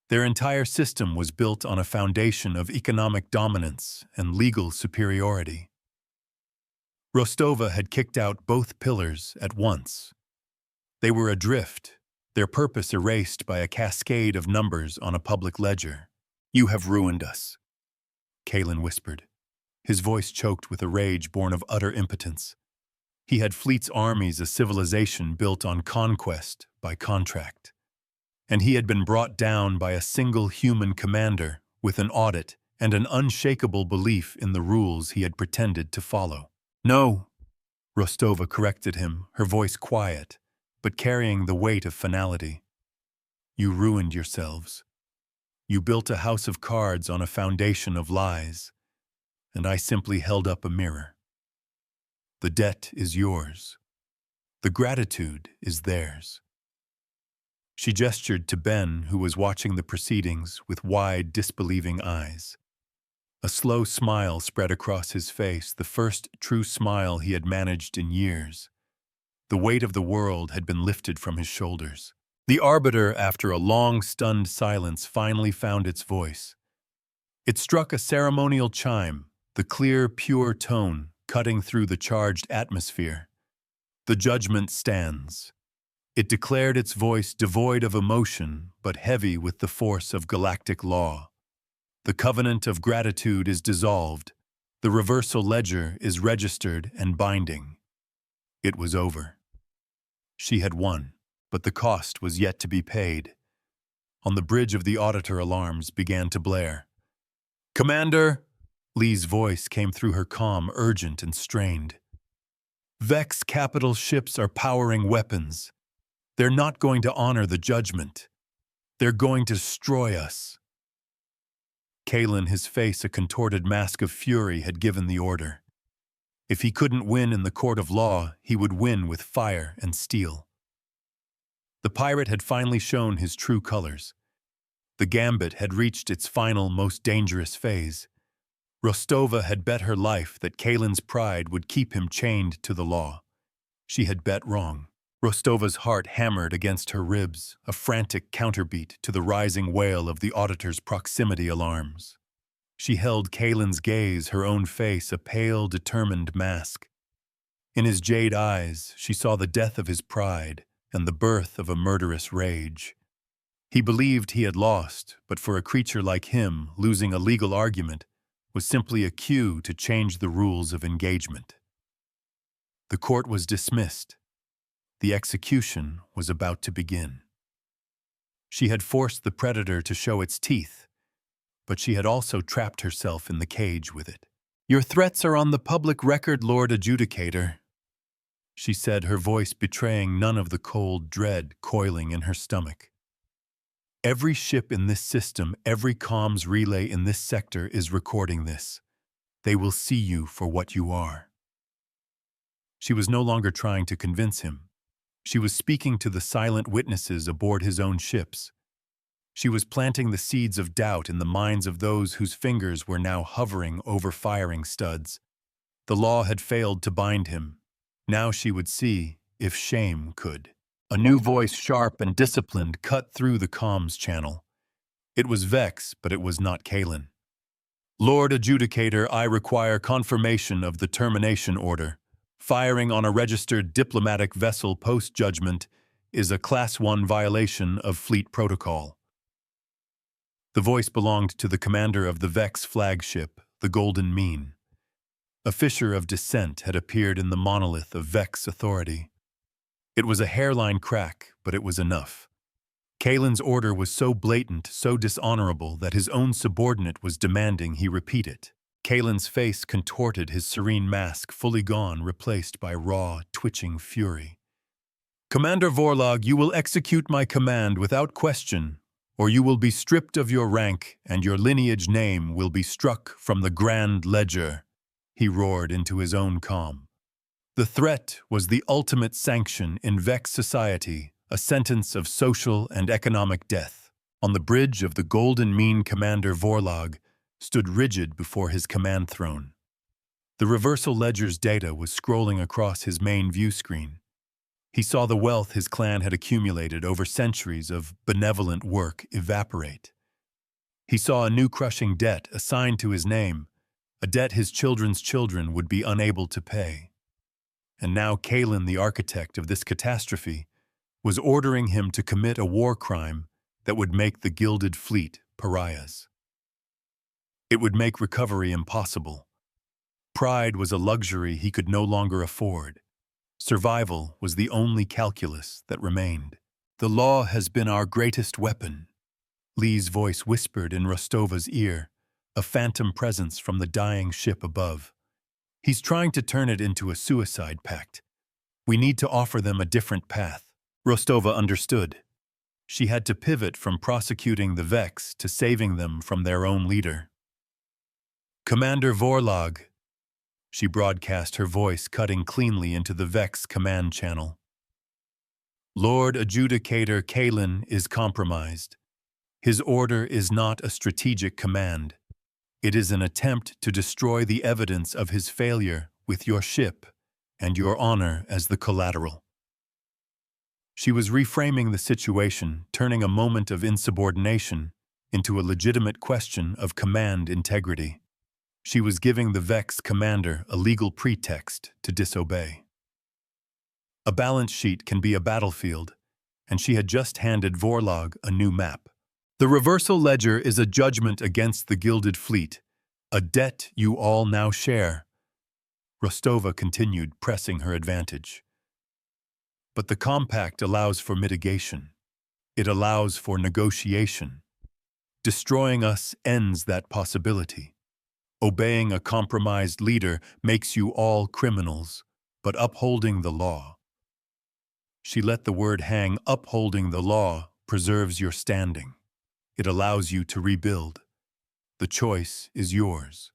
Their entire system was built on a foundation of economic dominance and legal superiority. Rostova had kicked out both pillars at once. They were adrift, their purpose erased by a cascade of numbers on a public ledger. "You have ruined us," Kalen whispered, his voice choked with a rage born of utter impotence. He had Fleet's armies a civilization built on conquest by contract. And he had been brought down by a single human commander with an audit and an unshakable belief in the rules he had pretended to follow. "No," Rostova corrected him, her voice quiet, but carrying the weight of finality. "You ruined yourselves. You built a house of cards on a foundation of lies, and I simply held up a mirror. The debt is yours. The gratitude is theirs." She gestured to Ben, who was watching the proceedings with wide, disbelieving eyes. A slow smile spread across his face, the first true smile he had managed in years. The weight of the world had been lifted from his shoulders. The Arbiter, after a long, stunned silence, finally found its voice. It struck a ceremonial chime, the clear, pure tone cutting through the charged atmosphere. "The judgment stands." It declared its voice devoid of emotion, but heavy with the force of galactic law. The covenant of gratitude is dissolved. The reversal ledger is registered and binding. It was over. She had won, but the cost was yet to be paid. On the bridge of the auditor, alarms began to blare. "Commander!" Lee's voice came through her comm, urgent and strained. "Vex capital ships are powering weapons. They're not going to honor the judgment. They're going to destroy us." Kalen, his face a contorted mask of fury, had given the order. If he couldn't win in the court of law, he would win with fire and steel. The pirate had finally shown his true colors. The gambit had reached its final, most dangerous phase. Rostova had bet her life that Kalen's pride would keep him chained to the law. She had bet wrong. Rostova's heart hammered against her ribs, a frantic counterbeat to the rising wail of the auditor's proximity alarms. She held Kalen's gaze, her own face a pale, determined mask. In his jade eyes, she saw the death of his pride and the birth of a murderous rage. He believed he had lost, but for a creature like him, losing a legal argument was simply a cue to change the rules of engagement. The court was dismissed. The execution was about to begin. She had forced the predator to show its teeth, but she had also trapped herself in the cage with it. "Your threats are on the public record, Lord Adjudicator," she said, her voice betraying none of the cold dread coiling in her stomach. "Every ship in this system, every comms relay in this sector is recording this. They will see you for what you are." She was no longer trying to convince him. She was speaking to the silent witnesses aboard his own ships. She was planting the seeds of doubt in the minds of those whose fingers were now hovering over firing studs. The law had failed to bind him. Now she would see if shame could. A new voice, sharp and disciplined, cut through the comms channel. It was Vex, but it was not Kalen. "Lord Adjudicator, I require confirmation of the termination order. Firing on a registered diplomatic vessel post-judgment is a Class 1 violation of fleet protocol." The voice belonged to the commander of the Vex flagship, the Golden Mean. A fissure of dissent had appeared in the monolith of Vex authority. It was a hairline crack, but it was enough. Kalen's order was so blatant, so dishonorable, that his own subordinate was demanding he repeat it. Kalen's face contorted, his serene mask fully gone, replaced by raw, twitching fury. "Commander Vorlog, you will execute my command without question, or you will be stripped of your rank and your lineage name will be struck from the Grand Ledger," he roared into his own comm. The threat was the ultimate sanction in Vex society, a sentence of social and economic death. On the bridge of the Golden Mean, Commander Vorlog stood rigid before his command throne. The reversal ledger's data was scrolling across his main view screen. He saw the wealth his clan had accumulated over centuries of benevolent work evaporate. He saw a new crushing debt assigned to his name, a debt his children's children would be unable to pay. And now Kalen, the architect of this catastrophe, was ordering him to commit a war crime that would make the Gilded Fleet pariahs. It would make recovery impossible. Pride was a luxury he could no longer afford. Survival was the only calculus that remained. "The law has been our greatest weapon," Lee's voice whispered in Rostova's ear, a phantom presence from the dying ship above. "He's trying to turn it into a suicide pact. We need to offer them a different path." Rostova understood. She had to pivot from prosecuting the Vex to saving them from their own leader. "Commander Vorlog," she broadcast, her voice cutting cleanly into the Vex command channel. "Lord Adjudicator Kalen is compromised. His order is not a strategic command. It is an attempt to destroy the evidence of his failure with your ship and your honor as the collateral." She was reframing the situation, turning a moment of insubordination into a legitimate question of command integrity. She was giving the Vex commander a legal pretext to disobey. A balance sheet can be a battlefield, and she had just handed Vorlog a new map. "The reversal ledger is a judgment against the Gilded Fleet, a debt you all now share." Rostova continued, pressing her advantage. "But the compact allows for mitigation. It allows for negotiation. Destroying us ends that possibility. Obeying a compromised leader makes you all criminals, but upholding the law." She let the word hang. "Upholding the law preserves your standing. It allows you to rebuild. The choice is yours.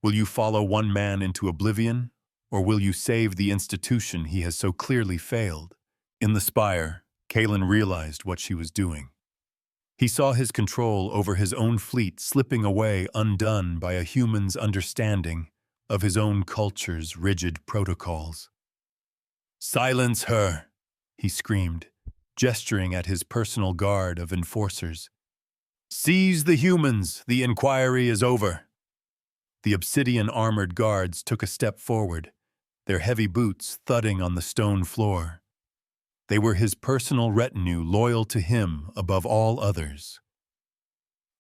Will you follow one man into oblivion, or will you save the institution he has so clearly failed?" In the spire, Kalen realized what she was doing. He saw his control over his own fleet slipping away undone by a human's understanding of his own culture's rigid protocols. "Silence her!" he screamed, gesturing at his personal guard of enforcers. "Seize the humans! The inquiry is over!" The obsidian-armored guards took a step forward, their heavy boots thudding on the stone floor. They were his personal retinue, loyal to him above all others.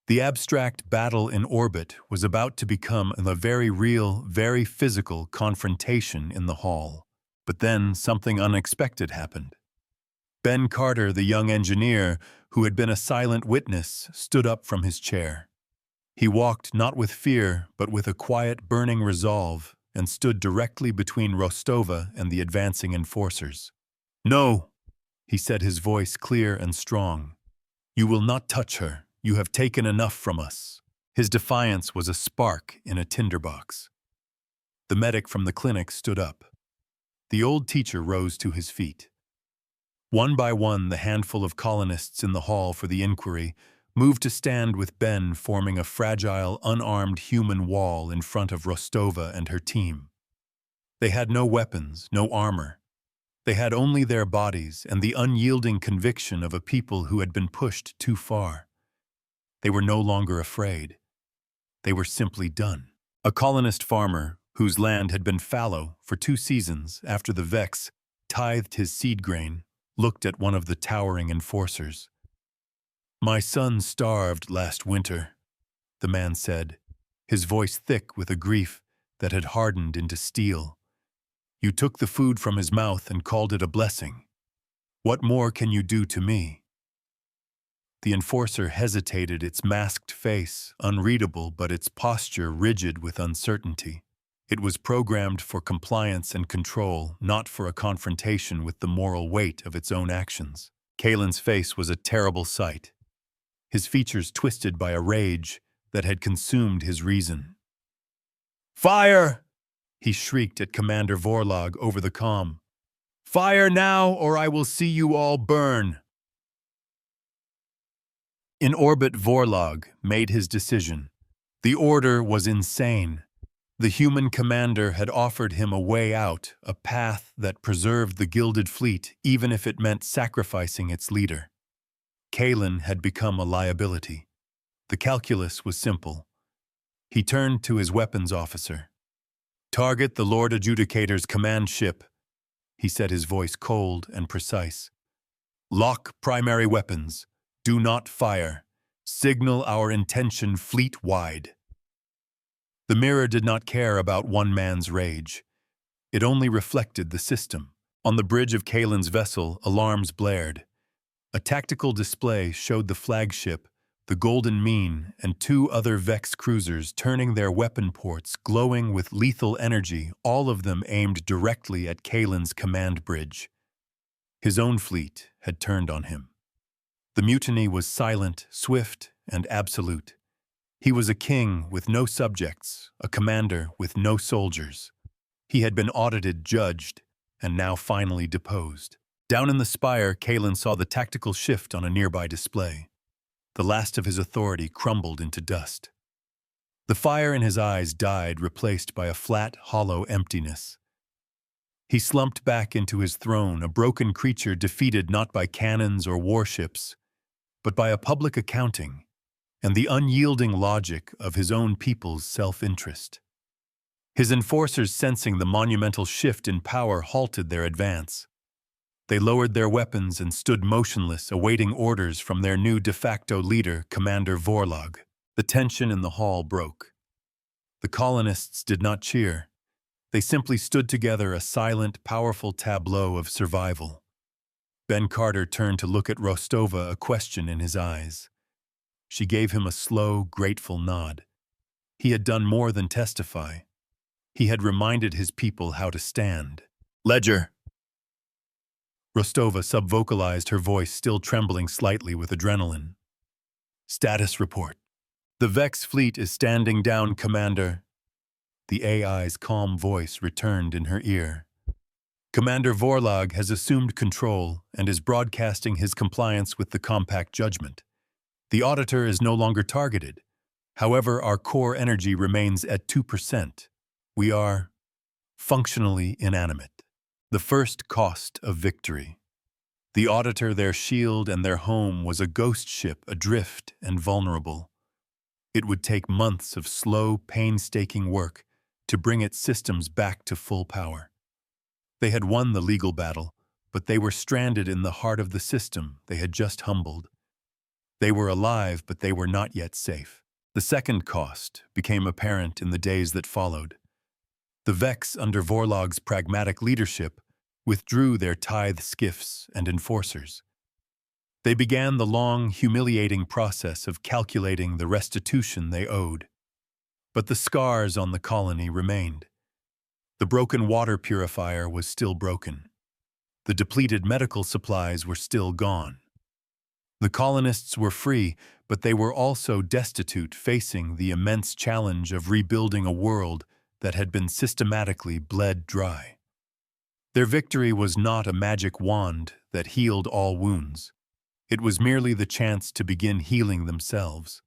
The abstract battle in orbit was about to become a very real, very physical confrontation in the hall. But then something unexpected happened. Ben Carter, the young engineer, who had been a silent witness, stood up from his chair. He walked not with fear, but with a quiet, burning resolve, and stood directly between Rostova and the advancing enforcers. "No," he said, his voice clear and strong. "You will not touch her. You have taken enough from us." His defiance was a spark in a tinderbox. The medic from the clinic stood up. The old teacher rose to his feet. One by one, the handful of colonists in the hall for the inquiry moved to stand with Ben, forming a fragile, unarmed human wall in front of Rostova and her team. They had no weapons, no armor. They had only their bodies and the unyielding conviction of a people who had been pushed too far. They were no longer afraid. They were simply done. A colonist farmer, whose land had been fallow for 2 seasons after the Vex tithed his seed grain, looked at one of the towering enforcers. "My son starved last winter," the man said, his voice thick with a grief that had hardened into steel. "You took the food from his mouth and called it a blessing. What more can you do to me?" The enforcer hesitated, its masked face unreadable but its posture rigid with uncertainty. It was programmed for compliance and control, not for a confrontation with the moral weight of its own actions. Kalen's face was a terrible sight, his features twisted by a rage that had consumed his reason. "Fire!" he shrieked at Commander Vorlog over the comm. Fire now, or I will see you all burn. In orbit, Vorlog made his decision. The order was insane. The human commander had offered him a way out, a path that preserved the Gilded Fleet, even if it meant sacrificing its leader. Kalen had become a liability. The calculus was simple. He turned to his weapons officer. "Target the Lord Adjudicator's command ship," he said, his voice cold and precise. "Lock primary weapons. Do not fire. Signal our intention fleet-wide." The mirror did not care about one man's rage. It only reflected the system. On the bridge of Kalen's vessel, alarms blared. A tactical display showed the flagship, the Golden Mean, and two other Vex cruisers turning their weapon ports, glowing with lethal energy, all of them aimed directly at Kalen's command bridge. His own fleet had turned on him. The mutiny was silent, swift, and absolute. He was a king with no subjects, a commander with no soldiers. He had been audited, judged, and now finally deposed. Down in the spire, Kalen saw the tactical shift on a nearby display. The last of his authority crumbled into dust. The fire in his eyes died, replaced by a flat, hollow emptiness. He slumped back into his throne, a broken creature defeated not by cannons or warships, but by a public accounting and the unyielding logic of his own people's self-interest. His enforcers, sensing the monumental shift in power, halted their advance. They lowered their weapons and stood motionless, awaiting orders from their new de facto leader, Commander Vorlog. The tension in the hall broke. The colonists did not cheer. They simply stood together, a silent, powerful tableau of survival. Ben Carter turned to look at Rostova, a question in his eyes. She gave him a slow, grateful nod. He had done more than testify. He had reminded his people how to stand. "Ledger." Rostova subvocalized, her voice still trembling slightly with adrenaline. "Status report. The Vex fleet is standing down, Commander." The AI's calm voice returned in her ear. "Commander Vorlog has assumed control and is broadcasting his compliance with the compact judgment. The auditor is no longer targeted. However, our core energy remains at 2%. We are functionally inanimate." The first cost of victory. The auditor, their shield and their home, was a ghost ship, adrift and vulnerable. It would take months of slow, painstaking work to bring its systems back to full power. They had won the legal battle, but they were stranded in the heart of the system they had just humbled. They were alive, but they were not yet safe. The second cost became apparent in the days that followed. The Vex, under Vorlog's pragmatic leadership, withdrew their tithe skiffs and enforcers. They began the long, humiliating process of calculating the restitution they owed. But the scars on the colony remained. The broken water purifier was still broken. The depleted medical supplies were still gone. The colonists were free, but they were also destitute, facing the immense challenge of rebuilding a world that had been systematically bled dry. Their victory was not a magic wand that healed all wounds. It was merely the chance to begin healing themselves.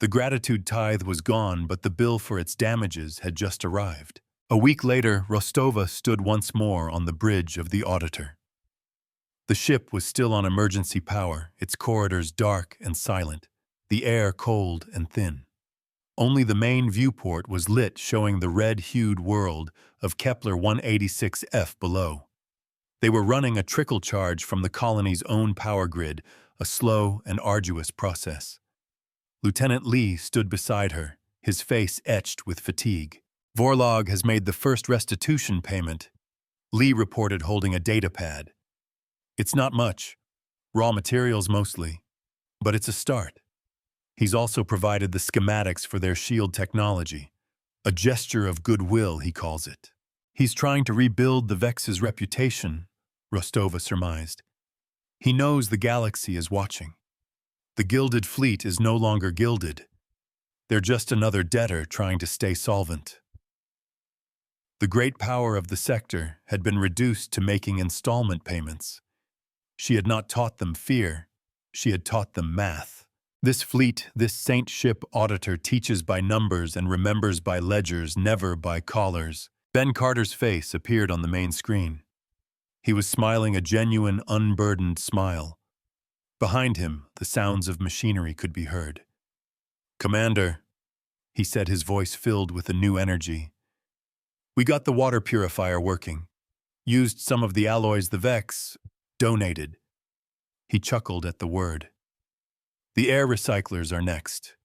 The gratitude tithe was gone, but the bill for its damages had just arrived. A week later, Rostova stood once more on the bridge of the Auditor. The ship was still on emergency power, its corridors dark and silent, the air cold and thin. Only the main viewport was lit, showing the red-hued world of Kepler 186f below. They were running a trickle charge from the colony's own power grid, a slow and arduous process. Lieutenant Lee stood beside her, his face etched with fatigue. "Vorlog has made the first restitution payment," Lee reported, holding a data pad. "It's not much, raw materials mostly, but it's a start. He's also provided the schematics for their shield technology, a gesture of goodwill, he calls it. He's trying to rebuild the Vex's reputation," Rostova surmised. "He knows the galaxy is watching. The Gilded Fleet is no longer gilded. They're just another debtor trying to stay solvent." The great power of the sector had been reduced to making installment payments. She had not taught them fear, she had taught them math. This fleet, this saint ship auditor teaches by numbers and remembers by ledgers, never by collars. Ben Carter's face appeared on the main screen. He was smiling a genuine, unburdened smile. Behind him, the sounds of machinery could be heard. "Commander," he said, his voice filled with a new energy. "We got the water purifier working. Used some of the alloys the Vex donated." He chuckled at the word. "The air recyclers are next.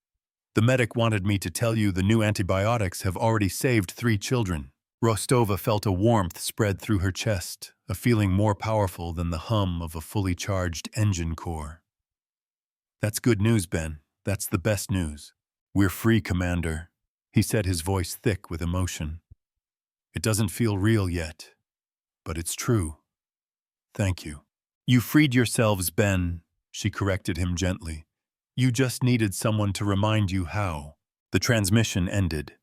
The medic wanted me to tell you the new antibiotics have already saved 3 children." Rostova felt a warmth spread through her chest, a feeling more powerful than the hum of a fully charged engine core. "That's good news, Ben. That's the best news." "We're free, Commander," he said, his voice thick with emotion. "It doesn't feel real yet, but it's true. Thank you." "You freed yourselves, Ben," she corrected him gently. "You just needed someone to remind you how." The transmission ended.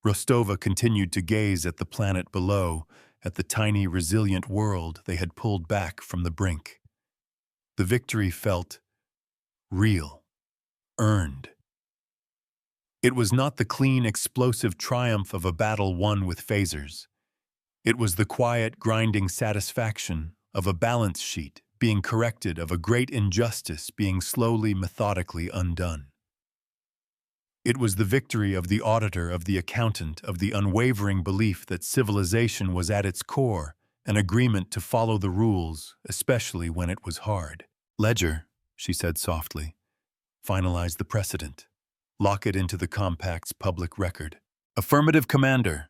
Rostova continued to gaze at the planet below, at the tiny, resilient world they had pulled back from the brink. The victory felt real, earned. It was not the clean, explosive triumph of a battle won with phasers. It was the quiet, grinding satisfaction of a balance sheet being corrected, of a great injustice being slowly, methodically undone. It was the victory of the auditor, of the accountant, of the unwavering belief that civilization was at its core, an agreement to follow the rules, especially when it was hard. "Ledger," she said softly, "finalize the precedent. Lock it into the Compact's public record." "Affirmative, Commander,"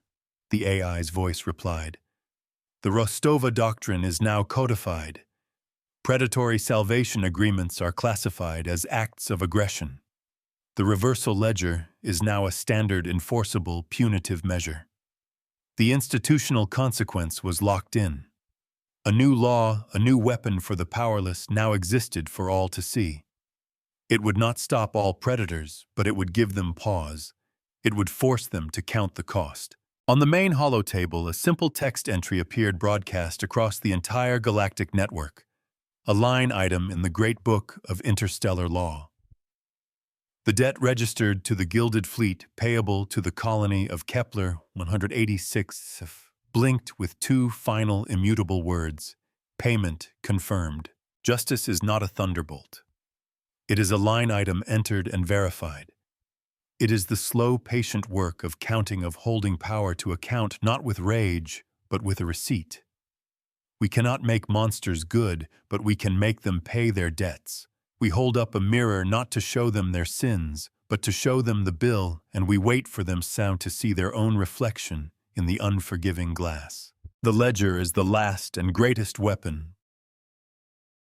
the AI's voice replied. "The Rostova Doctrine is now codified. Predatory salvation agreements are classified as acts of aggression. The reversal ledger is now a standard enforceable punitive measure. The institutional consequence was locked in. A new law, a new weapon for the powerless now existed for all to see. It would not stop all predators, but it would give them pause. It would force them to count the cost. On the main holotable, a simple text entry appeared broadcast across the entire galactic network, a line item in the Great Book of Interstellar Law. The debt registered to the Gilded Fleet payable to the colony of Kepler 186 blinked with 2 final immutable words: payment confirmed. Justice is not a thunderbolt. It is a line item entered and verified. It is the slow, patient work of counting, of holding power to account, not with rage, but with a receipt. We cannot make monsters good, but we can make them pay their debts. We hold up a mirror not to show them their sins, but to show them the bill, and we wait for them sound to see their own reflection in the unforgiving glass. The ledger is the last and greatest weapon,